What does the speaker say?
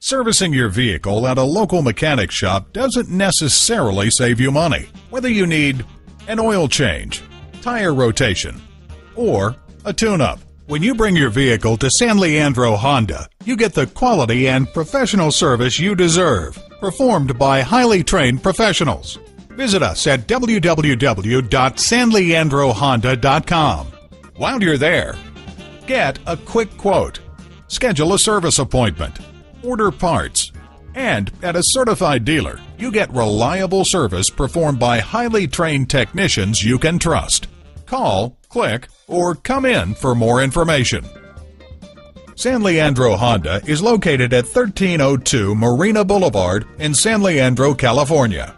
Servicing your vehicle at a local mechanic shop doesn't necessarily save you money. Whether you need an oil change, tire rotation, or a tune-up, when you bring your vehicle to San Leandro Honda, you get the quality and professional service you deserve, performed by highly trained professionals. Visit us at www.sanleandrohonda.com. While you're there, get a quick quote, schedule a service appointment, order parts, and at a certified dealer, you get reliable service performed by highly trained technicians you can trust. Call, click, or come in for more information. San Leandro Honda is located at 1302 Marina Boulevard in San Leandro, California.